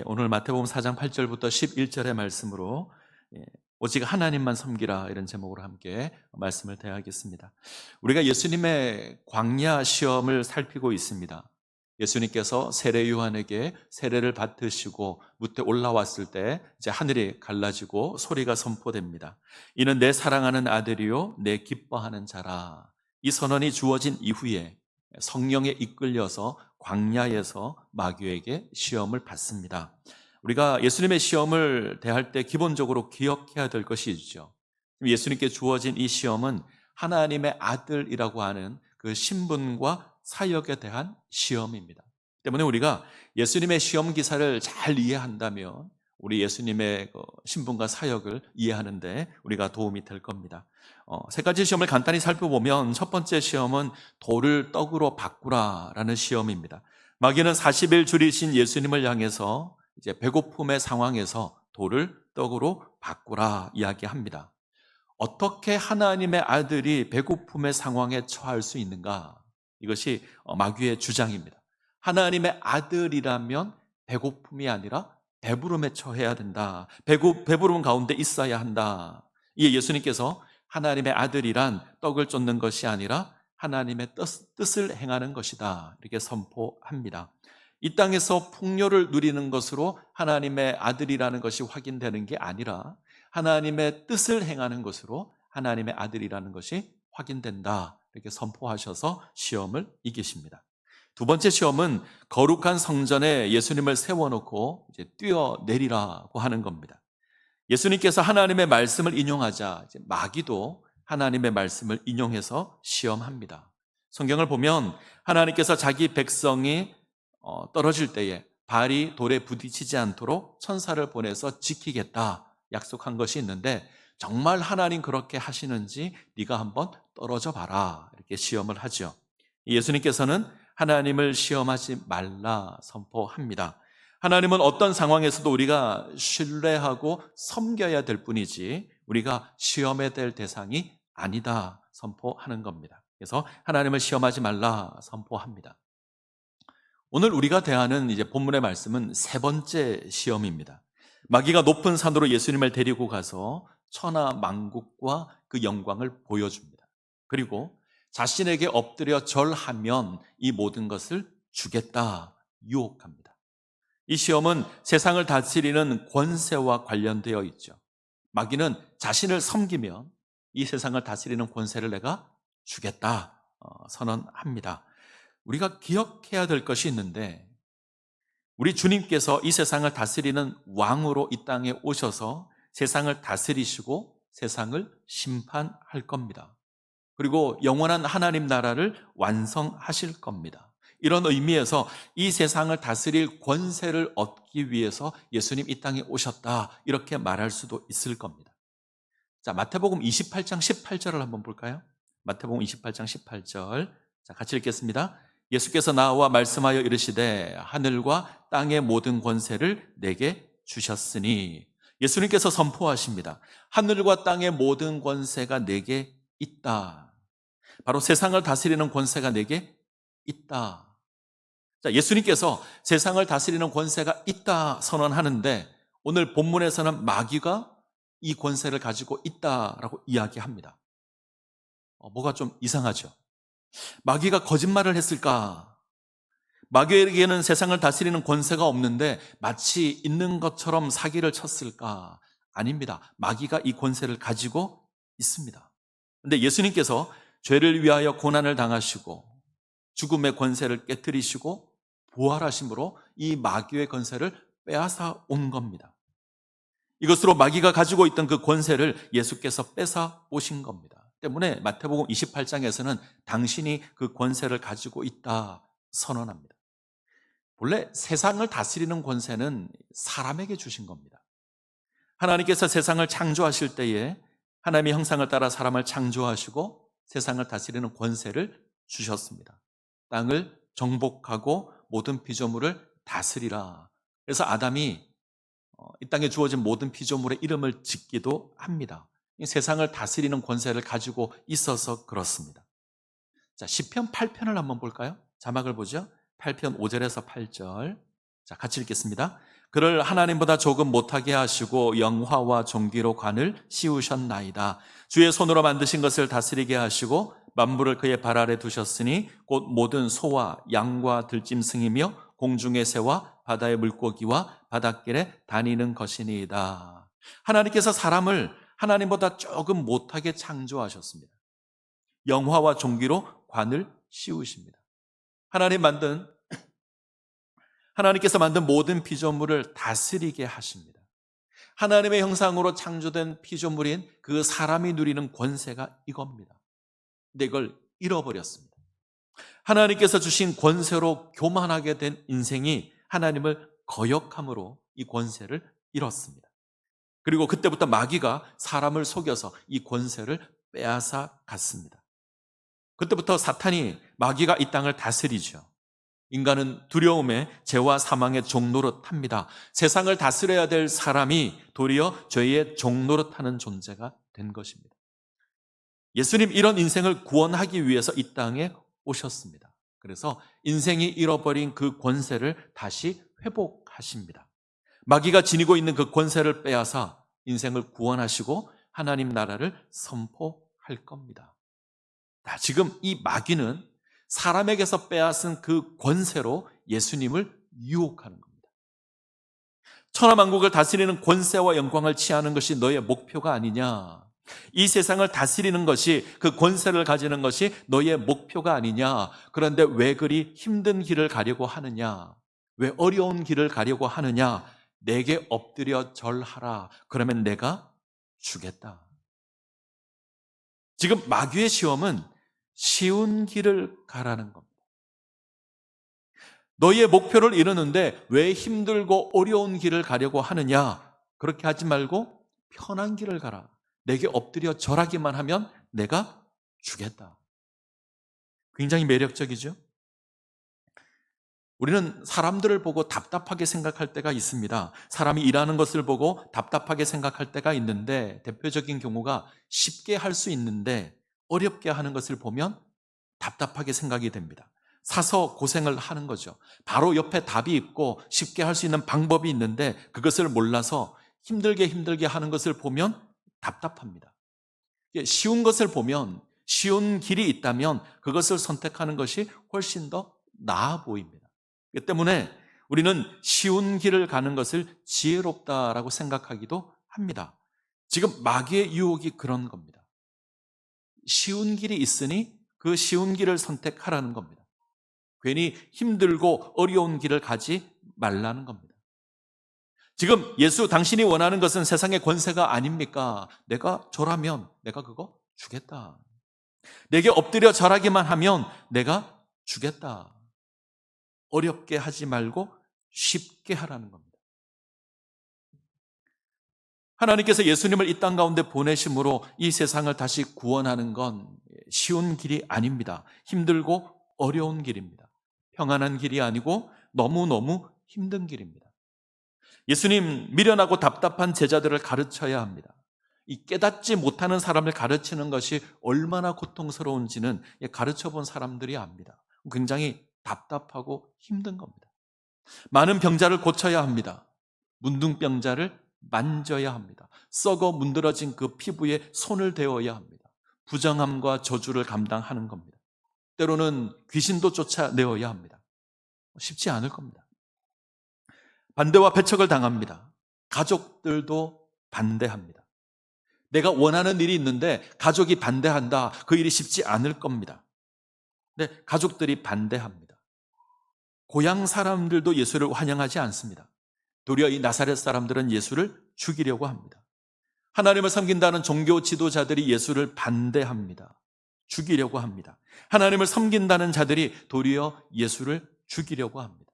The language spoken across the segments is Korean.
오늘 마태복음 4장 8절부터 11절의 말씀으로 오직 하나님만 섬기라 이런 제목으로 함께 말씀을 대하겠습니다. 우리가 예수님의 광야 시험을 살피고 있습니다. 예수님께서 세례 요한에게 세례를 받으시고 무태 올라왔을 때 이제 하늘이 갈라지고 소리가 선포됩니다. 이는 내 사랑하는 아들이요 내 기뻐하는 자라. 이 선언이 주어진 이후에 성령에 이끌려서 광야에서 마귀에게 시험을 받습니다. 우리가 예수님의 시험을 대할 때 기본적으로 기억해야 될 것이 있죠. 예수님께 주어진 이 시험은 하나님의 아들이라고 하는 그 신분과 사역에 대한 시험입니다. 때문에 우리가 예수님의 시험 기사를 잘 이해한다면 우리 예수님의 신분과 사역을 이해하는데 우리가 도움이 될 겁니다. 세 가지 시험을 간단히 살펴보면 첫 번째 시험은 돌을 떡으로 바꾸라라는 시험입니다. 마귀는 40일 줄이신 예수님을 향해서 이제 배고픔의 상황에서 돌을 떡으로 바꾸라 이야기합니다. 어떻게 하나님의 아들이 배고픔의 상황에 처할 수 있는가? 이것이 마귀의 주장입니다. 하나님의 아들이라면 배고픔이 아니라 배부름에 처해야 된다. 배부름 가운데 있어야 한다. 이에 예수님께서 하나님의 아들이란 떡을 쫓는 것이 아니라 하나님의 뜻을 행하는 것이다. 이렇게 선포합니다. 이 땅에서 풍요를 누리는 것으로 하나님의 아들이라는 것이 확인되는 게 아니라 하나님의 뜻을 행하는 것으로 하나님의 아들이라는 것이 확인된다. 이렇게 선포하셔서 시험을 이기십니다. 두 번째 시험은 거룩한 성전에 예수님을 세워놓고 이제 뛰어내리라고 하는 겁니다. 예수님께서 하나님의 말씀을 인용하자 이제 마귀도 하나님의 말씀을 인용해서 시험합니다. 성경을 보면 하나님께서 자기 백성이 떨어질 때에 발이 돌에 부딪히지 않도록 천사를 보내서 지키겠다 약속한 것이 있는데 정말 하나님 그렇게 하시는지 네가 한번 떨어져 봐라 이렇게 시험을 하죠. 예수님께서는 하나님을 시험하지 말라 선포합니다. 하나님은 어떤 상황에서도 우리가 신뢰하고 섬겨야 될 뿐이지 우리가 시험해야 될 대상이 아니다 선포하는 겁니다. 그래서 하나님을 시험하지 말라 선포합니다. 오늘 우리가 대하는 이제 본문의 말씀은 세 번째 시험입니다. 마귀가 높은 산으로 예수님을 데리고 가서 천하 만국과 그 영광을 보여줍니다. 그리고 자신에게 엎드려 절하면 이 모든 것을 주겠다 유혹합니다. 이 시험은 세상을 다스리는 권세와 관련되어 있죠. 마귀는 자신을 섬기면 이 세상을 다스리는 권세를 내가 주겠다 선언합니다. 우리가 기억해야 될 것이 있는데 우리 주님께서 이 세상을 다스리는 왕으로 이 땅에 오셔서 세상을 다스리시고 세상을 심판할 겁니다. 그리고 영원한 하나님 나라를 완성하실 겁니다. 이런 의미에서 이 세상을 다스릴 권세를 얻기 위해서 예수님 이 땅에 오셨다 이렇게 말할 수도 있을 겁니다. 자, 마태복음 28장 18절을 한번 볼까요? 마태복음 28장 18절 자, 같이 읽겠습니다. 예수께서 나와 말씀하여 이르시되 하늘과 땅의 모든 권세를 내게 주셨으니 예수님께서 선포하십니다. 하늘과 땅의 모든 권세가 내게 있다. 바로 세상을 다스리는 권세가 내게 있다. 자, 예수님께서 세상을 다스리는 권세가 있다 선언하는데 오늘 본문에서는 마귀가 이 권세를 가지고 있다라고 이야기합니다. 뭐가 좀 이상하죠? 마귀가 거짓말을 했을까? 마귀에게는 세상을 다스리는 권세가 없는데 마치 있는 것처럼 사기를 쳤을까? 아닙니다. 마귀가 이 권세를 가지고 있습니다. 그런데 예수님께서 죄를 위하여 고난을 당하시고 죽음의 권세를 깨뜨리시고 부활하심으로 이 마귀의 권세를 빼앗아 온 겁니다. 이것으로 마귀가 가지고 있던 그 권세를 예수께서 뺏어 오신 겁니다. 때문에 마태복음 28장에서는 당신이 그 권세를 가지고 있다 선언합니다. 본래 세상을 다스리는 권세는 사람에게 주신 겁니다. 하나님께서 세상을 창조하실 때에 하나님의 형상을 따라 사람을 창조하시고 세상을 다스리는 권세를 주셨습니다. 땅을 정복하고 모든 피조물을 다스리라. 그래서 아담이 이 땅에 주어진 모든 피조물의 이름을 짓기도 합니다. 세상을 다스리는 권세를 가지고 있어서 그렇습니다. 자, 시편 8편을 한번 볼까요? 자막을 보죠. 8편 5절에서 8절. 자, 같이 읽겠습니다. 그를 하나님보다 조금 못하게 하시고 영화와 존귀로 관을 씌우셨나이다. 주의 손으로 만드신 것을 다스리게 하시고 만물을 그의 발 아래 두셨으니 곧 모든 소와 양과 들짐승이며 공중의 새와 바다의 물고기와 바닷길에 다니는 것이니이다. 하나님께서 사람을 하나님보다 조금 못하게 창조하셨습니다. 영화와 존귀로 관을 씌우십니다. 하나님께서 만든 모든 피조물을 다스리게 하십니다. 하나님의 형상으로 창조된 피조물인 그 사람이 누리는 권세가 이겁니다. 근데 이걸 잃어버렸습니다. 하나님께서 주신 권세로 교만하게 된 인생이 하나님을 거역함으로 이 권세를 잃었습니다. 그리고 그때부터 마귀가 사람을 속여서 이 권세를 빼앗아 갔습니다. 그때부터 사탄이, 마귀가 이 땅을 다스리죠. 인간은 두려움에 죄와 사망의 종노릇합니다. 세상을 다스려야 될 사람이 도리어 죄의 종노릇하는 존재가 된 것입니다. 예수님, 이런 인생을 구원하기 위해서 이 땅에 오셨습니다. 그래서 인생이 잃어버린 그 권세를 다시 회복하십니다. 마귀가 지니고 있는 그 권세를 빼앗아 인생을 구원하시고 하나님 나라를 선포할 겁니다. 지금 이 마귀는 사람에게서 빼앗은 그 권세로 예수님을 유혹하는 겁니다. 천하만국을 다스리는 권세와 영광을 취하는 것이 너의 목표가 아니냐? 이 세상을 다스리는 것이, 그 권세를 가지는 것이 너의 목표가 아니냐? 그런데 왜 그리 힘든 길을 가려고 하느냐? 왜 어려운 길을 가려고 하느냐? 내게 엎드려 절하라. 그러면 내가 주겠다. 지금 마귀의 시험은 쉬운 길을 가라는 겁니다. 너희의 목표를 이루는데 왜 힘들고 어려운 길을 가려고 하느냐? 그렇게 하지 말고 편한 길을 가라. 내게 엎드려 절하기만 하면 내가 주겠다. 굉장히 매력적이죠? 우리는 사람들을 보고 답답하게 생각할 때가 있습니다. 사람이 일하는 것을 보고 답답하게 생각할 때가 있는데, 대표적인 경우가 쉽게 할 수 있는데 어렵게 하는 것을 보면 답답하게 생각이 됩니다. 사서 고생을 하는 거죠. 바로 옆에 답이 있고 쉽게 할 수 있는 방법이 있는데 그것을 몰라서 힘들게 하는 것을 보면 답답합니다. 쉬운 것을 보면, 쉬운 길이 있다면 그것을 선택하는 것이 훨씬 더 나아 보입니다. 그렇기 때문에 우리는 쉬운 길을 가는 것을 지혜롭다라고 생각하기도 합니다. 지금 마귀의 유혹이 그런 겁니다. 쉬운 길이 있으니 그 쉬운 길을 선택하라는 겁니다. 괜히 힘들고 어려운 길을 가지 말라는 겁니다. 지금 예수, 당신이 원하는 것은 세상의 권세가 아닙니까? 내가 절하면 내가 그거 주겠다. 내게 엎드려 절하기만 하면 내가 주겠다. 어렵게 하지 말고 쉽게 하라는 겁니다. 하나님께서 예수님을 이 땅 가운데 보내심으로 이 세상을 다시 구원하는 건 쉬운 길이 아닙니다. 힘들고 어려운 길입니다. 평안한 길이 아니고 너무너무 힘든 길입니다. 예수님, 미련하고 답답한 제자들을 가르쳐야 합니다. 이 깨닫지 못하는 사람을 가르치는 것이 얼마나 고통스러운지는 가르쳐 본 사람들이 압니다. 굉장히 답답하고 힘든 겁니다. 많은 병자를 고쳐야 합니다. 문둥병자를 만져야 합니다. 썩어 문드러진 그 피부에 손을 대어야 합니다. 부정함과 저주를 감당하는 겁니다. 때로는 귀신도 쫓아내어야 합니다. 쉽지 않을 겁니다. 반대와 배척을 당합니다. 가족들도 반대합니다. 내가 원하는 일이 있는데 가족이 반대한다. 그 일이 쉽지 않을 겁니다. 근데 가족들이 반대합니다. 고향 사람들도 예수를 환영하지 않습니다. 도리어 이 나사렛 사람들은 예수를 죽이려고 합니다. 하나님을 섬긴다는 종교 지도자들이 예수를 반대합니다. 죽이려고 합니다. 하나님을 섬긴다는 자들이 도리어 예수를 죽이려고 합니다.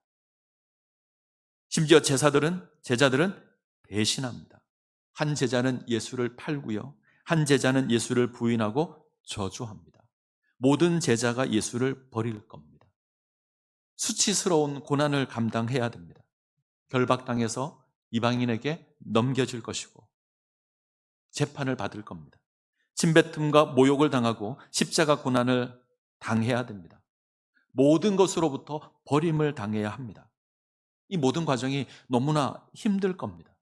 심지어 제자들은 배신합니다. 한 제자는 예수를 팔고요. 한 제자는 예수를 부인하고 저주합니다. 모든 제자가 예수를 버릴 겁니다. 수치스러운 고난을 감당해야 됩니다. 결박당해서 이방인에게 넘겨질 것이고 재판을 받을 겁니다. 침뱉음과 모욕을 당하고 십자가 고난을 당해야 됩니다. 모든 것으로부터 버림을 당해야 합니다. 이 모든 과정이 너무나 힘들 겁니다.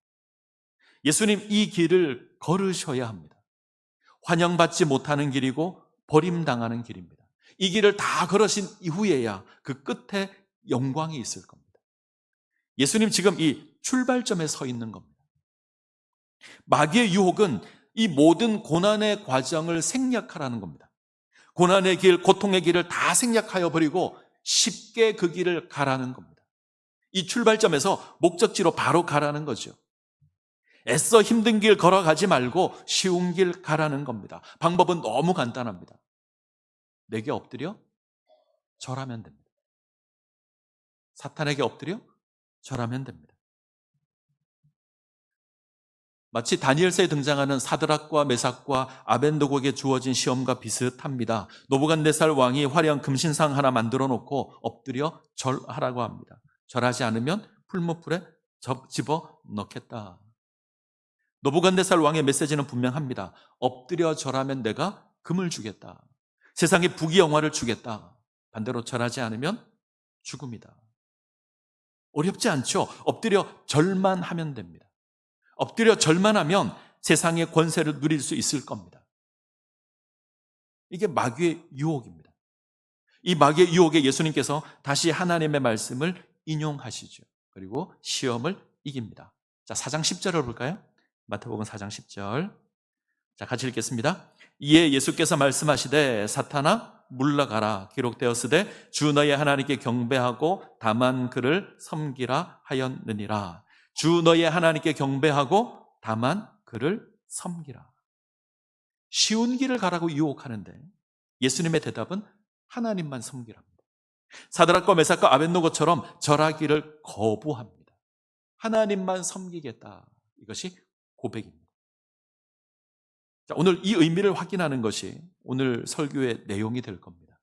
예수님 이 길을 걸으셔야 합니다. 환영받지 못하는 길이고 버림당하는 길입니다. 이 길을 다 걸으신 이후에야 그 끝에 영광이 있을 겁니다. 예수님 지금 이 출발점에 서 있는 겁니다. 마귀의 유혹은 이 모든 고난의 과정을 생략하라는 겁니다. 고난의 길, 고통의 길을 다 생략하여 버리고 쉽게 그 길을 가라는 겁니다. 이 출발점에서 목적지로 바로 가라는 거죠. 애써 힘든 길 걸어가지 말고 쉬운 길 가라는 겁니다. 방법은 너무 간단합니다. 내게 엎드려 절하면 됩니다. 사탄에게 엎드려 절하면 됩니다. 마치 다니엘서에 등장하는 사드락과 메삭과 아벤느고에게 주어진 시험과 비슷합니다. 노부갓네살 왕이 화려한 금신상 하나 만들어 놓고 엎드려 절하라고 합니다. 절하지 않으면 풀무불에 집어 넣겠다. 노부갓네살 왕의 메시지는 분명합니다. 엎드려 절하면 내가 금을 주겠다. 세상에 부귀영화를 주겠다. 반대로 절하지 않으면 죽음이다. 어렵지 않죠? 엎드려 절만 하면 됩니다. 엎드려 절만 하면 세상의 권세를 누릴 수 있을 겁니다. 이게 마귀의 유혹입니다. 이 마귀의 유혹에 예수님께서 다시 하나님의 말씀을 인용하시죠. 그리고 시험을 이깁니다. 자, 4장 10절을 볼까요? 마태복음 4장 10절. 자, 같이 읽겠습니다. 이에 예수께서 말씀하시되 사탄아 물러가라. 기록되었으되 주 너의 하나님께 경배하고 다만 그를 섬기라 하였느니라. 주 너의 하나님께 경배하고 다만 그를 섬기라. 쉬운 길을 가라고 유혹하는데 예수님의 대답은 하나님만 섬기랍니다. 사드락과 메삭과 아벳노고처럼 절하기를 거부합니다. 하나님만 섬기겠다. 이것이 고백입니다. 자, 오늘 이 의미를 확인하는 것이 오늘 설교의 내용이 될 겁니다.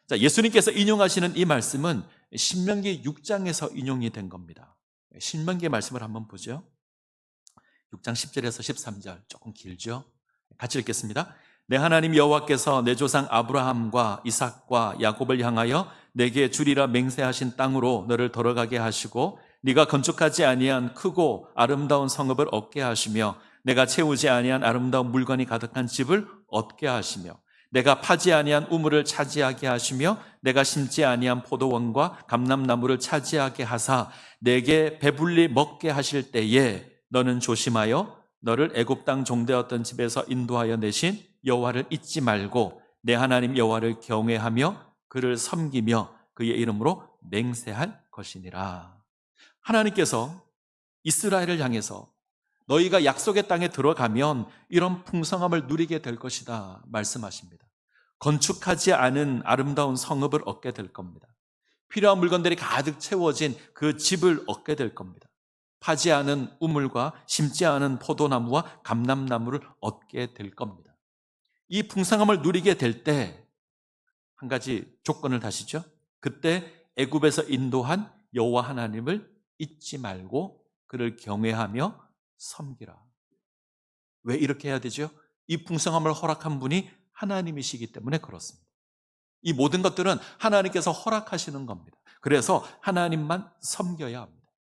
자, 예수님께서 인용하시는 이 말씀은 신명기 6장에서 인용이 된 겁니다. 신명기의 말씀을 한번 보죠. 6장 10절에서 13절 조금 길죠. 같이 읽겠습니다. 내 하나님 여호와께서 내 조상 아브라함과 이삭과 야곱을 향하여 내게 주리라 맹세하신 땅으로 너를 돌아가게 하시고 네가 건축하지 아니한 크고 아름다운 성읍을 얻게 하시며 내가 채우지 아니한 아름다운 물건이 가득한 집을 얻게 하시며 내가 파지 아니한 우물을 차지하게 하시며 내가 심지 아니한 포도원과 감람나무를 차지하게 하사 내게 배불리 먹게 하실 때에 너는 조심하여 너를 애굽 땅 종되었던 집에서 인도하여 내신 여호와를 잊지 말고 내 하나님 여호와를 경외하며 그를 섬기며 그의 이름으로 맹세할 것이니라. 하나님께서 이스라엘을 향해서 너희가 약속의 땅에 들어가면 이런 풍성함을 누리게 될 것이다 말씀하십니다. 건축하지 않은 아름다운 성읍을 얻게 될 겁니다. 필요한 물건들이 가득 채워진 그 집을 얻게 될 겁니다. 파지 않은 우물과 심지 않은 포도나무와 감람나무를 얻게 될 겁니다. 이 풍성함을 누리게 될 때 한 가지 조건을 다시죠. 그때 애굽에서 인도한 여호와 하나님을 잊지 말고 그를 경외하며 섬기라. 왜 이렇게 해야 되죠? 이 풍성함을 허락한 분이 하나님이시기 때문에 그렇습니다. 이 모든 것들은 하나님께서 허락하시는 겁니다. 그래서 하나님만 섬겨야 합니다.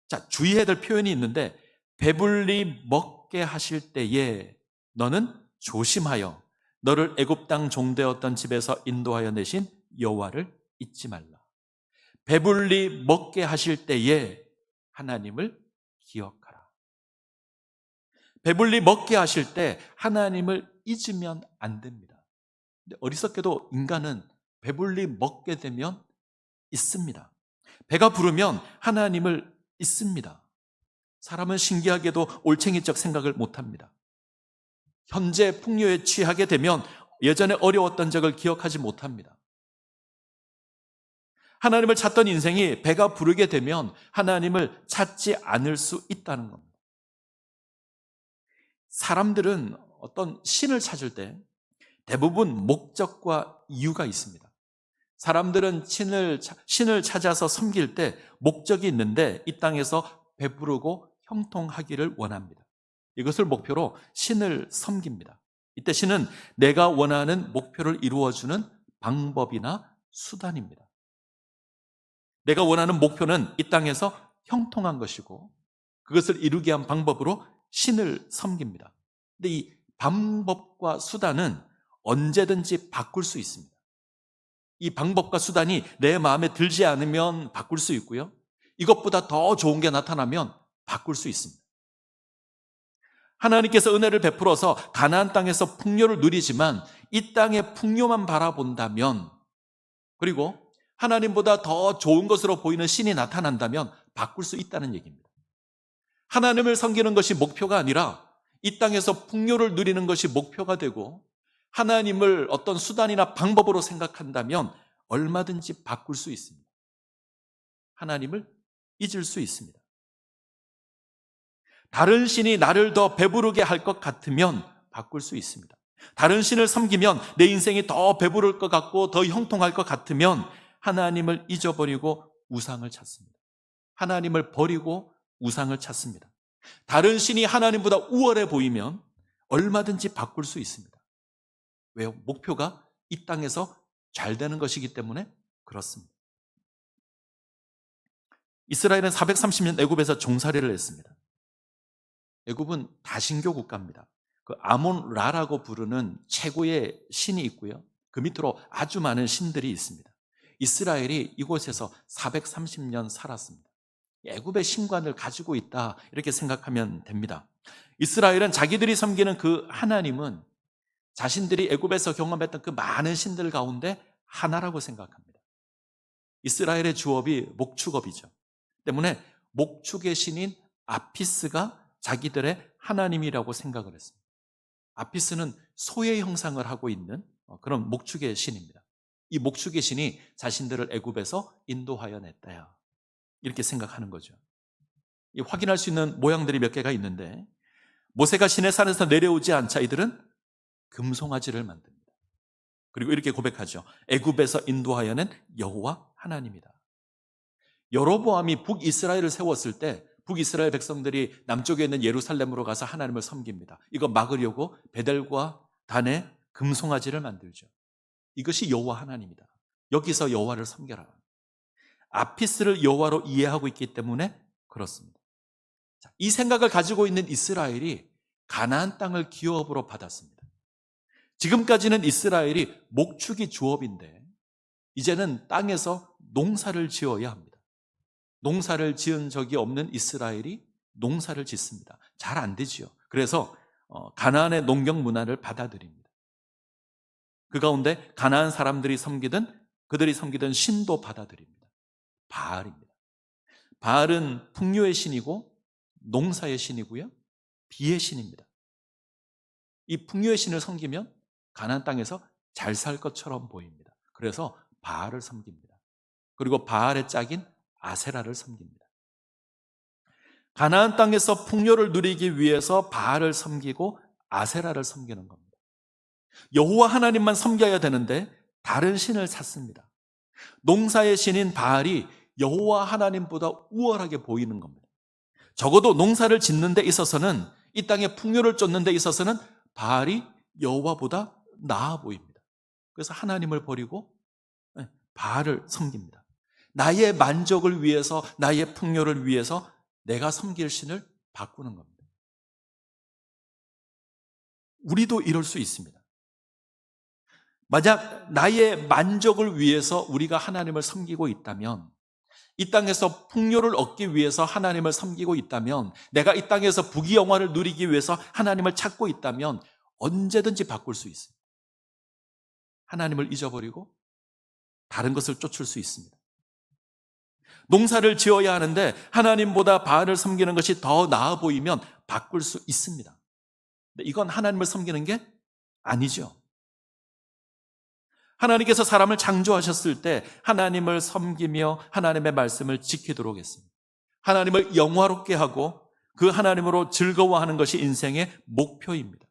자, 주의해야 될 표현이 있는데 배불리 먹게 하실 때에 너는 조심하여 너를 애굽 땅 종되었던 집에서 인도하여 내신 여호와를 잊지 말라. 배불리 먹게 하실 때에 하나님을 기억하라. 배불리 먹게 하실 때 하나님을 잊으면 안 됩니다. 근데 어리석게도 인간은 배불리 먹게 되면 잊습니다. 배가 부르면 하나님을 잊습니다. 사람은 신기하게도 올챙이적 생각을 못합니다. 현재 풍요에 취하게 되면 예전에 어려웠던 적을 기억하지 못합니다. 하나님을 찾던 인생이 배가 부르게 되면 하나님을 찾지 않을 수 있다는 겁니다. 사람들은 어떤 신을 찾을 때 대부분 목적과 이유가 있습니다. 사람들은 신을 찾아서 섬길 때 목적이 있는데 이 땅에서 배부르고 형통하기를 원합니다. 이것을 목표로 신을 섬깁니다. 이때 신은 내가 원하는 목표를 이루어주는 방법이나 수단입니다. 내가 원하는 목표는 이 땅에서 형통한 것이고 그것을 이루기 위한 방법으로 신을 섬깁니다. 근데 이 방법과 수단은 언제든지 바꿀 수 있습니다. 이 방법과 수단이 내 마음에 들지 않으면 바꿀 수 있고요. 이것보다 더 좋은 게 나타나면 바꿀 수 있습니다. 하나님께서 은혜를 베풀어서 가나안 땅에서 풍요를 누리지만 이 땅의 풍요만 바라본다면, 그리고 하나님보다 더 좋은 것으로 보이는 신이 나타난다면 바꿀 수 있다는 얘기입니다. 하나님을 섬기는 것이 목표가 아니라 이 땅에서 풍요를 누리는 것이 목표가 되고 하나님을 어떤 수단이나 방법으로 생각한다면 얼마든지 바꿀 수 있습니다. 하나님을 잊을 수 있습니다. 다른 신이 나를 더 배부르게 할 것 같으면 바꿀 수 있습니다. 다른 신을 섬기면 내 인생이 더 배부를 것 같고 더 형통할 것 같으면 하나님을 잊어버리고 우상을 찾습니다. 하나님을 버리고 우상을 찾습니다. 다른 신이 하나님보다 우월해 보이면 얼마든지 바꿀 수 있습니다. 왜요? 목표가 이 땅에서 잘 되는 것이기 때문에 그렇습니다. 이스라엘은 430년 애굽에서 종살이를 했습니다. 애굽은 다신교 국가입니다. 그 아몬라라고 부르는 최고의 신이 있고요. 그 밑으로 아주 많은 신들이 있습니다. 이스라엘이 이곳에서 430년 살았습니다. 애굽의 신관을 가지고 있다, 이렇게 생각하면 됩니다. 이스라엘은 자기들이 섬기는 그 하나님은 자신들이 애굽에서 경험했던 그 많은 신들 가운데 하나라고 생각합니다. 이스라엘의 주업이 목축업이죠. 때문에 목축의 신인 아피스가 자기들의 하나님이라고 생각을 했습니다. 아피스는 소의 형상을 하고 있는 그런 목축의 신입니다. 이 목축의 신이 자신들을 애굽에서 인도하여 냈다야, 이렇게 생각하는 거죠. 확인할 수 있는 모양들이 몇 개가 있는데, 모세가 시내산에서 내려오지 않자 이들은 금송아지를 만듭니다. 그리고 이렇게 고백하죠. 애굽에서 인도하여 낸 여호와 하나님이다. 여로보암이 북이스라엘을 세웠을 때 북이스라엘 백성들이 남쪽에 있는 예루살렘으로 가서 하나님을 섬깁니다. 이거 막으려고 베델과 단에 금송아지를 만들죠. 이것이 여호와 하나님이다. 여기서 여호와를 섬겨라. 아피스를 여호와로 이해하고 있기 때문에 그렇습니다. 이 생각을 가지고 있는 이스라엘이 가나안 땅을 기업으로 받았습니다. 지금까지는 이스라엘이 목축이 주업인데 이제는 땅에서 농사를 지어야 합니다. 농사를 지은 적이 없는 이스라엘이 농사를 짓습니다. 잘 안 되지요. 그래서 가나안의 농경 문화를 받아들입니다. 그 가운데 가나안 사람들이 그들이 섬기던 신도 받아들입니다. 바알입니다. 바알은 풍요의 신이고 농사의 신이고요, 비의 신입니다. 이 풍요의 신을 섬기면 가나안 땅에서 잘 살 것처럼 보입니다. 그래서 바알을 섬깁니다. 그리고 바알의 짝인 아세라를 섬깁니다. 가나안 땅에서 풍요를 누리기 위해서 바알을 섬기고 아세라를 섬기는 겁니다. 여호와 하나님만 섬겨야 되는데 다른 신을 찾습니다. 농사의 신인 바알이 여호와 하나님보다 우월하게 보이는 겁니다. 적어도 농사를 짓는 데 있어서는, 이 땅에 풍요를 쫓는 데 있어서는 바알이 여호와보다 나아 보입니다. 그래서 하나님을 버리고 바알을 섬깁니다. 나의 만족을 위해서, 나의 풍요를 위해서 내가 섬길 신을 바꾸는 겁니다. 우리도 이럴 수 있습니다. 만약 나의 만족을 위해서 우리가 하나님을 섬기고 있다면, 이 땅에서 풍요를 얻기 위해서 하나님을 섬기고 있다면, 내가 이 땅에서 부귀영화를 누리기 위해서 하나님을 찾고 있다면 언제든지 바꿀 수 있습니다. 하나님을 잊어버리고 다른 것을 쫓을 수 있습니다. 농사를 지어야 하는데 하나님보다 바알을 섬기는 것이 더 나아 보이면 바꿀 수 있습니다. 근데 이건 하나님을 섬기는 게 아니죠. 하나님께서 사람을 창조하셨을 때 하나님을 섬기며 하나님의 말씀을 지키도록 했습니다. 하나님을 영화롭게 하고 그 하나님으로 즐거워하는 것이 인생의 목표입니다.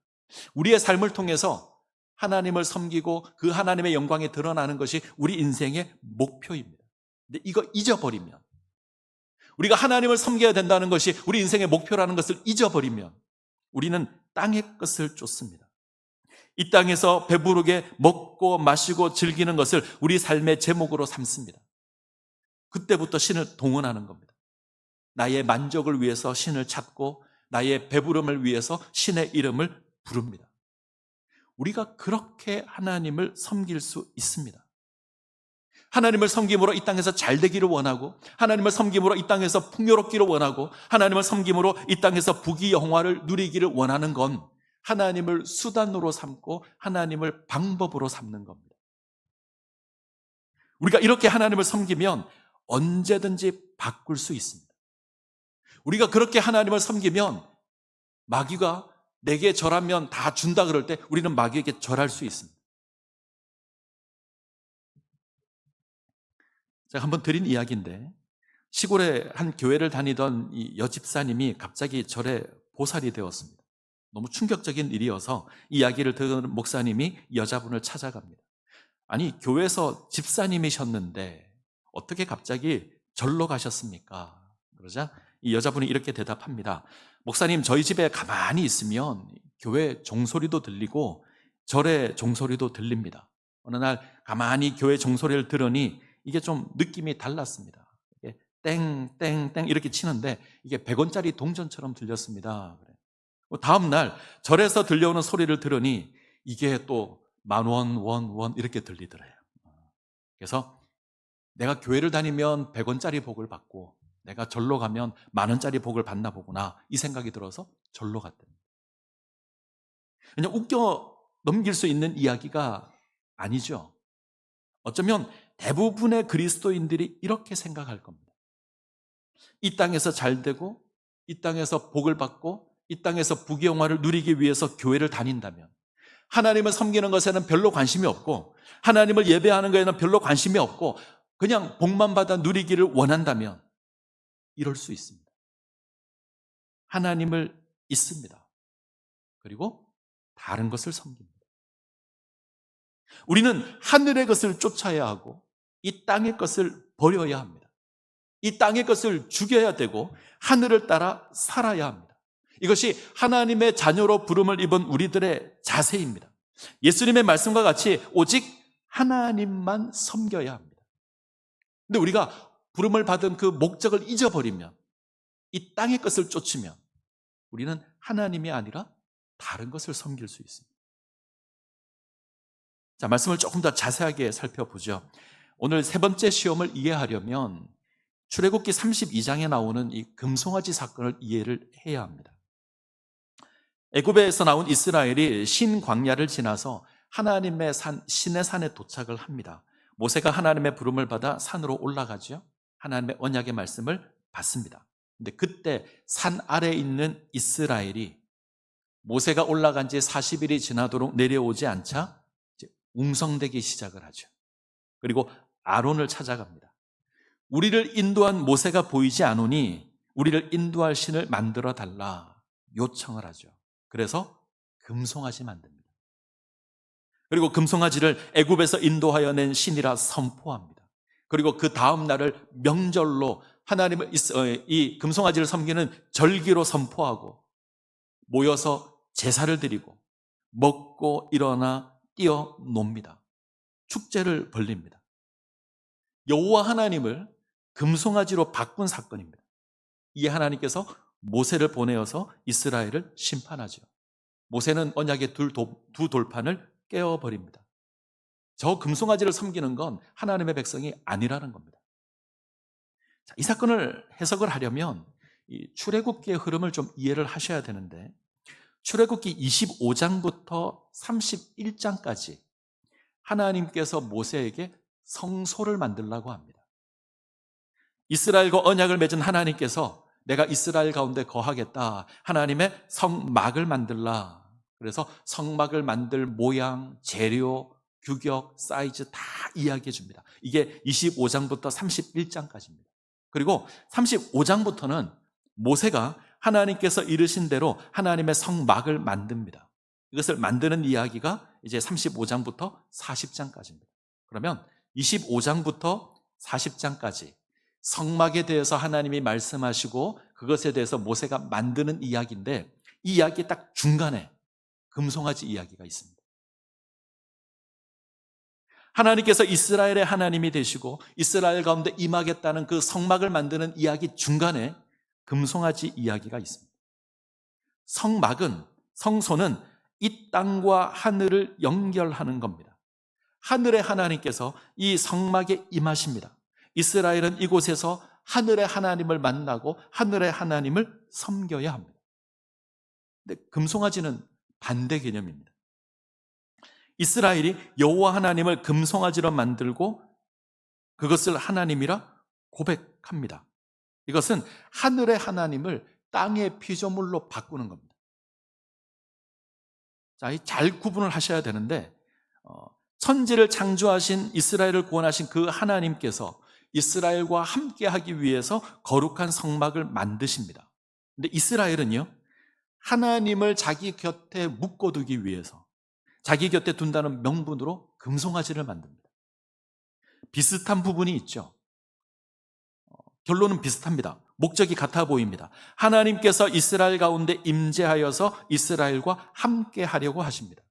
우리의 삶을 통해서 하나님을 섬기고 그 하나님의 영광이 드러나는 것이 우리 인생의 목표입니다. 근데 이거 잊어버리면, 우리가 하나님을 섬겨야 된다는 것이 우리 인생의 목표라는 것을 잊어버리면 우리는 땅의 것을 쫓습니다. 이 땅에서 배부르게 먹고 마시고 즐기는 것을 우리 삶의 제목으로 삼습니다. 그때부터 신을 동원하는 겁니다. 나의 만족을 위해서 신을 찾고 나의 배부름을 위해서 신의 이름을 부릅니다. 우리가 그렇게 하나님을 섬길 수 있습니다. 하나님을 섬김으로 이 땅에서 잘 되기를 원하고, 하나님을 섬김으로 이 땅에서 풍요롭기를 원하고, 하나님을 섬김으로 이 땅에서 부귀 영화를 누리기를 원하는 건 하나님을 수단으로 삼고 하나님을 방법으로 삼는 겁니다. 우리가 이렇게 하나님을 섬기면 언제든지 바꿀 수 있습니다. 우리가 그렇게 하나님을 섬기면 마귀가 내게 절하면 다 준다 그럴 때 우리는 마귀에게 절할 수 있습니다. 제가 한번 드린 이야기인데, 시골에 한 교회를 다니던 이 여집사님이 갑자기 절에 보살이 되었습니다. 너무 충격적인 일이어서 이 이야기를 들은 목사님이 여자분을 찾아갑니다. 아니, 교회에서 집사님이셨는데 어떻게 갑자기 절로 가셨습니까? 그러자 이 여자분이 이렇게 대답합니다. 목사님, 저희 집에 가만히 있으면 교회 종소리도 들리고 절의 종소리도 들립니다. 어느 날 가만히 교회 종소리를 들으니 이게 좀 느낌이 달랐습니다. 땡땡땡 이렇게 치는데 이게 100원짜리 동전처럼 들렸습니다. 다음 날 절에서 들려오는 소리를 들으니 이게 또 10,000원, 원 이렇게 들리더래요. 그래서 내가 교회를 다니면 100원짜리 복을 받고 내가 절로 가면 10,000원짜리 복을 받나 보구나, 이 생각이 들어서 절로 갔답니다. 그냥 웃겨 넘길 수 있는 이야기가 아니죠. 어쩌면 대부분의 그리스도인들이 이렇게 생각할 겁니다. 이 땅에서 잘 되고 이 땅에서 복을 받고 이 땅에서 부귀영화를 누리기 위해서 교회를 다닌다면, 하나님을 섬기는 것에는 별로 관심이 없고 하나님을 예배하는 것에는 별로 관심이 없고 그냥 복만 받아 누리기를 원한다면 이럴 수 있습니다. 하나님을 잊습니다. 그리고 다른 것을 섬깁니다. 우리는 하늘의 것을 쫓아야 하고 이 땅의 것을 버려야 합니다. 이 땅의 것을 죽여야 되고 하늘을 따라 살아야 합니다. 이것이 하나님의 자녀로 부름을 입은 우리들의 자세입니다. 예수님의 말씀과 같이 오직 하나님만 섬겨야 합니다. 근데 우리가 부름을 받은 그 목적을 잊어버리면, 이 땅의 것을 쫓으면 우리는 하나님이 아니라 다른 것을 섬길 수 있습니다. 자, 말씀을 조금 더 자세하게 살펴보죠. 오늘 세 번째 시험을 이해하려면 출애굽기 32장에 나오는 이 금송아지 사건을 이해를 해야 합니다. 애굽에서 나온 이스라엘이 신 광야를 지나서 하나님의 산, 신의 산에 도착을 합니다. 모세가 하나님의 부름을 받아 산으로 올라가죠. 하나님의 언약의 말씀을 받습니다. 근데 그때 산 아래에 있는 이스라엘이 모세가 올라간 지 40일이 지나도록 내려오지 않자 웅성대기 시작을 하죠. 그리고 아론을 찾아갑니다. 우리를 인도한 모세가 보이지 않으니 우리를 인도할 신을 만들어 달라 요청을 하죠. 그래서 금송아지 만듭니다. 그리고 금송아지를 애굽에서 인도하여 낸 신이라 선포합니다. 그리고 그 다음 날을 명절로 하나님을 이 금송아지를 섬기는 절기로 선포하고 모여서 제사를 드리고 먹고 일어나 뛰어놉니다. 축제를 벌립니다. 여호와 하나님을 금송아지로 바꾼 사건입니다. 이 하나님께서 모세를 보내어서 이스라엘을 심판하죠. 모세는 언약의 두 돌판을 깨어버립니다. 저 금송아지를 섬기는 건 하나님의 백성이 아니라는 겁니다. 자, 이 사건을 해석을 하려면 이 출애굽기의 흐름을 좀 이해를 하셔야 되는데, 출애굽기 25장부터 31장까지 하나님께서 모세에게 성소를 만들라고 합니다. 이스라엘과 언약을 맺은 하나님께서 내가 이스라엘 가운데 거하겠다, 하나님의 성막을 만들라. 그래서 성막을 만들 모양, 재료, 규격, 사이즈 다 이야기해 줍니다. 이게 25장부터 31장까지입니다. 그리고 35장부터는 모세가 하나님께서 이르신 대로 하나님의 성막을 만듭니다. 이것을 만드는 이야기가 이제 35장부터 40장까지입니다. 그러면 25장부터 40장까지 성막에 대해서 하나님이 말씀하시고 그것에 대해서 모세가 만드는 이야기인데, 이 이야기의 딱 중간에 금송아지 이야기가 있습니다. 하나님께서 이스라엘의 하나님이 되시고 이스라엘 가운데 임하겠다는 그 성막을 만드는 이야기 중간에 금송아지 이야기가 있습니다. 성소는 이 땅과 하늘을 연결하는 겁니다. 하늘의 하나님께서 이 성막에 임하십니다. 이스라엘은 이곳에서 하늘의 하나님을 만나고 하늘의 하나님을 섬겨야 합니다. 근데 금송아지는 반대 개념입니다. 이스라엘이 여호와 하나님을 금송아지로 만들고 그것을 하나님이라 고백합니다. 이것은 하늘의 하나님을 땅의 피조물로 바꾸는 겁니다. 자, 잘 구분을 하셔야 되는데 천지를 창조하신 이스라엘을 구원하신 그 하나님께서 이스라엘과 함께하기 위해서 거룩한 성막을 만드십니다. 근데 이스라엘은요, 하나님을 자기 곁에 묶어두기 위해서 자기 곁에 둔다는 명분으로 금송아지를 만듭니다. 비슷한 부분이 있죠. 결론은 비슷합니다. 목적이 같아 보입니다. 하나님께서 이스라엘 가운데 임재하여서 이스라엘과 함께 하려고 하십니다.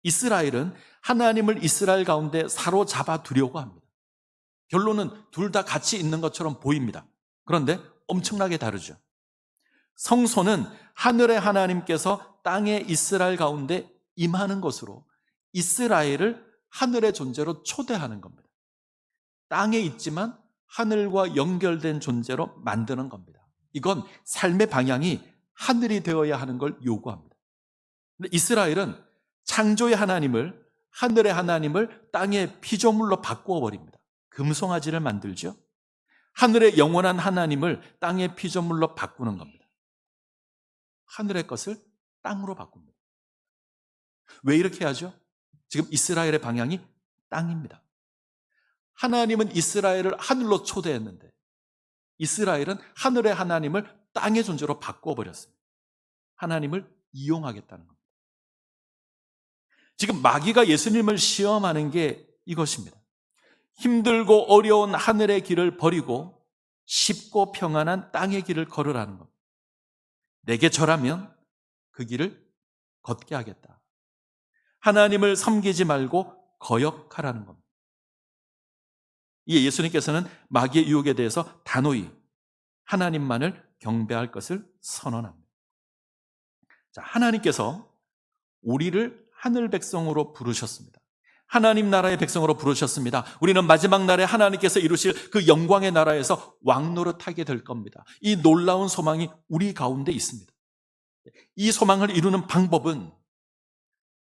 이스라엘은 하나님을 이스라엘 가운데 사로잡아 두려고 합니다. 결론은 둘 다 같이 있는 것처럼 보입니다. 그런데 엄청나게 다르죠. 성소는 하늘의 하나님께서 땅의 이스라엘 가운데 임하는 것으로 이스라엘을 하늘의 존재로 초대하는 겁니다. 땅에 있지만 하늘과 연결된 존재로 만드는 겁니다. 이건 삶의 방향이 하늘이 되어야 하는 걸 요구합니다. 근데 이스라엘은 창조의 하나님을, 하늘의 하나님을 땅의 피조물로 바꾸어 버립니다. 금송아지를 만들죠. 하늘의 영원한 하나님을 땅의 피조물로 바꾸는 겁니다. 하늘의 것을 땅으로 바꿉니다. 왜 이렇게 하죠? 지금 이스라엘의 방향이 땅입니다. 하나님은 이스라엘을 하늘로 초대했는데 이스라엘은 하늘의 하나님을 땅의 존재로 바꿔버렸습니다. 하나님을 이용하겠다는 겁니다. 지금 마귀가 예수님을 시험하는 게 이것입니다. 힘들고 어려운 하늘의 길을 버리고 쉽고 평안한 땅의 길을 걸으라는 겁니다. 내게 절하면 그 길을 걷게 하겠다. 하나님을 섬기지 말고 거역하라는 겁니다. 이에 예수님께서는 마귀의 유혹에 대해서 단호히 하나님만을 경배할 것을 선언합니다. 자, 하나님께서 우리를 하늘 백성으로 부르셨습니다. 하나님 나라의 백성으로 부르셨습니다. 우리는 마지막 날에 하나님께서 이루실 그 영광의 나라에서 왕노릇하게 될 겁니다. 이 놀라운 소망이 우리 가운데 있습니다. 이 소망을 이루는 방법은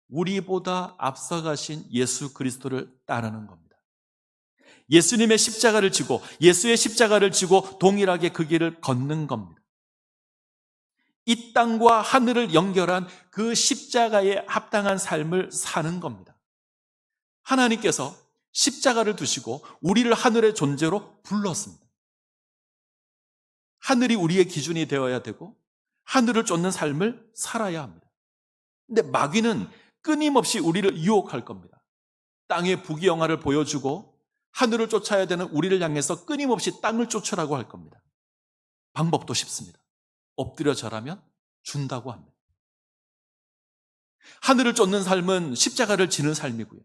우리보다 앞서가신 예수 그리스도를 따르는 겁니다. 예수님의 십자가를 지고 예수의 십자가를 지고 동일하게 그 길을 걷는 겁니다. 이 땅과 하늘을 연결한 그 십자가에 합당한 삶을 사는 겁니다. 하나님께서 십자가를 두시고 우리를 하늘의 존재로 불렀습니다. 하늘이 우리의 기준이 되어야 되고 하늘을 쫓는 삶을 살아야 합니다. 근데 마귀는 끊임없이 우리를 유혹할 겁니다. 땅의 부귀영화를 보여주고 하늘을 쫓아야 되는 우리를 향해서 끊임없이 땅을 쫓으라고 할 겁니다. 방법도 쉽습니다. 엎드려 절하면 준다고 합니다. 하늘을 쫓는 삶은 십자가를 지는 삶이고요.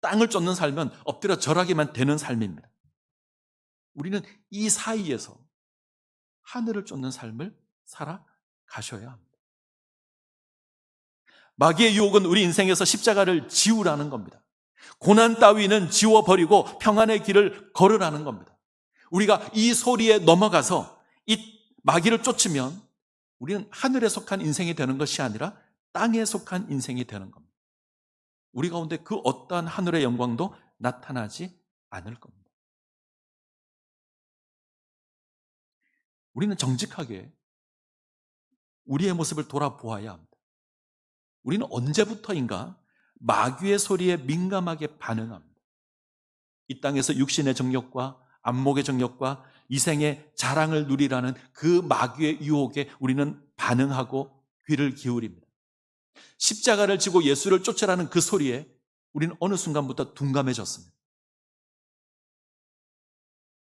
땅을 쫓는 삶은 엎드려 절하기만 되는 삶입니다. 우리는 이 사이에서 하늘을 쫓는 삶을 살아가셔야 합니다. 마귀의 유혹은 우리 인생에서 십자가를 지우라는 겁니다. 고난 따위는 지워버리고 평안의 길을 걸으라는 겁니다. 우리가 이 소리에 넘어가서 이 마귀를 쫓으면 우리는 하늘에 속한 인생이 되는 것이 아니라 땅에 속한 인생이 되는 겁니다. 우리 가운데 그 어떠한 하늘의 영광도 나타나지 않을 겁니다. 우리는 정직하게 우리의 모습을 돌아보아야 합니다. 우리는 언제부터인가 마귀의 소리에 민감하게 반응합니다. 이 땅에서 육신의 정욕과 안목의 정욕과 이생의 자랑을 누리라는 그 마귀의 유혹에 우리는 반응하고 귀를 기울입니다. 십자가를 지고 예수를 쫓으라는 그 소리에 우리는 어느 순간부터 둔감해졌습니다.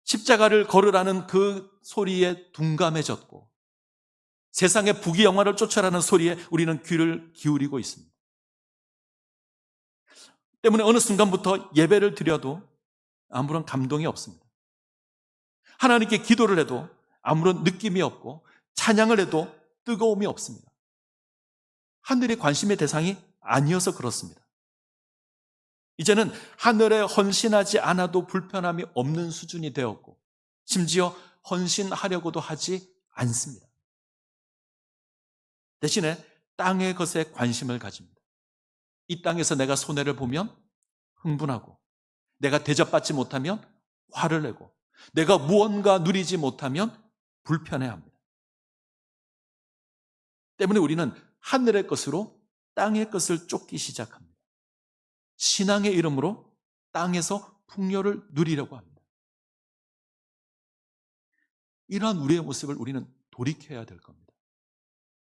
십자가를 걸으라는 그 소리에 둔감해졌고 세상의 부귀영화를 쫓아라는 소리에 우리는 귀를 기울이고 있습니다. 때문에 어느 순간부터 예배를 드려도 아무런 감동이 없습니다. 하나님께 기도를 해도 아무런 느낌이 없고 찬양을 해도 뜨거움이 없습니다. 하늘의 관심의 대상이 아니어서 그렇습니다. 이제는 하늘에 헌신하지 않아도 불편함이 없는 수준이 되었고 심지어 헌신하려고도 하지 않습니다. 대신에 땅의 것에 관심을 가집니다. 이 땅에서 내가 손해를 보면 흥분하고, 내가 대접받지 못하면 화를 내고, 내가 무언가 누리지 못하면 불편해합니다. 때문에 우리는 하늘의 것으로 땅의 것을 쫓기 시작합니다. 신앙의 이름으로 땅에서 풍요를 누리려고 합니다. 이러한 우리의 모습을 우리는 돌이켜야 될 겁니다.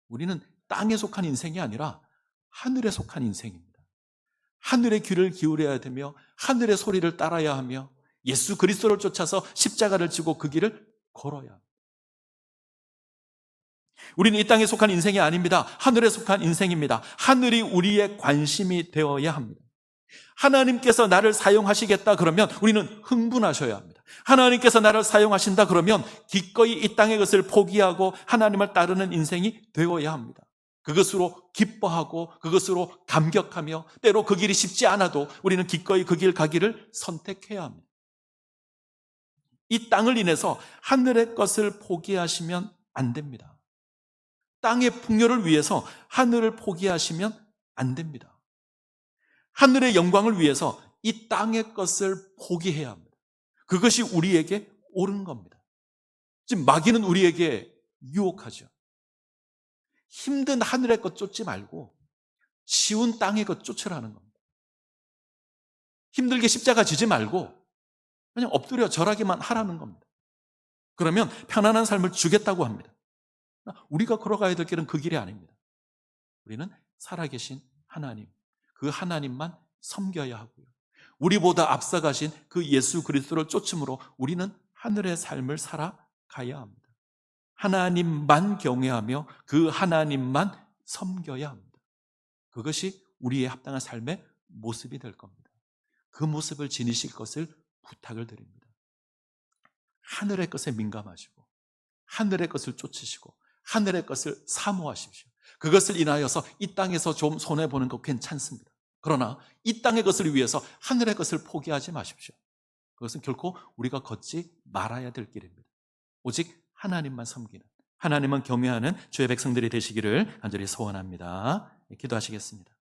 우리는 땅에 속한 인생이 아니라 하늘에 속한 인생입니다. 하늘의 귀를 기울여야 되며 하늘의 소리를 따라야 하며 예수 그리스도를 쫓아서 십자가를 지고 그 길을 걸어야 합니다. 우리는 이 땅에 속한 인생이 아닙니다. 하늘에 속한 인생입니다. 하늘이 우리의 관심이 되어야 합니다. 하나님께서 나를 사용하시겠다 그러면 우리는 흥분하셔야 합니다. 하나님께서 나를 사용하신다 그러면 기꺼이 이 땅의 것을 포기하고 하나님을 따르는 인생이 되어야 합니다. 그것으로 기뻐하고 그것으로 감격하며 때로 그 길이 쉽지 않아도 우리는 기꺼이 그 길 가기를 선택해야 합니다. 이 땅을 인해서 하늘의 것을 포기하시면 안 됩니다. 땅의 풍요를 위해서 하늘을 포기하시면 안 됩니다. 하늘의 영광을 위해서 이 땅의 것을 포기해야 합니다. 그것이 우리에게 옳은 겁니다. 지금 마귀는 우리에게 유혹하죠. 힘든 하늘의 것 쫓지 말고 쉬운 땅의 것 쫓으라는 겁니다. 힘들게 십자가 지지 말고 그냥 엎드려 절하기만 하라는 겁니다. 그러면 편안한 삶을 주겠다고 합니다. 우리가 걸어가야 될 길은 그 길이 아닙니다. 우리는 살아계신 하나님, 그 하나님만 섬겨야 하고요. 우리보다 앞서가신 그 예수 그리스도를 쫓음으로 우리는 하늘의 삶을 살아가야 합니다. 하나님만 경외하며 그 하나님만 섬겨야 합니다. 그것이 우리의 합당한 삶의 모습이 될 겁니다. 그 모습을 지니실 것을 부탁을 드립니다. 하늘의 것에 민감하시고 하늘의 것을 쫓으시고 하늘의 것을 사모하십시오. 그것을 인하여서 이 땅에서 좀 손해보는 거 괜찮습니다. 그러나 이 땅의 것을 위해서 하늘의 것을 포기하지 마십시오. 그것은 결코 우리가 걷지 말아야 될 길입니다. 오직 하나님만 섬기는, 하나님만 경외하는 주의 백성들이 되시기를 간절히 소원합니다. 기도하시겠습니다.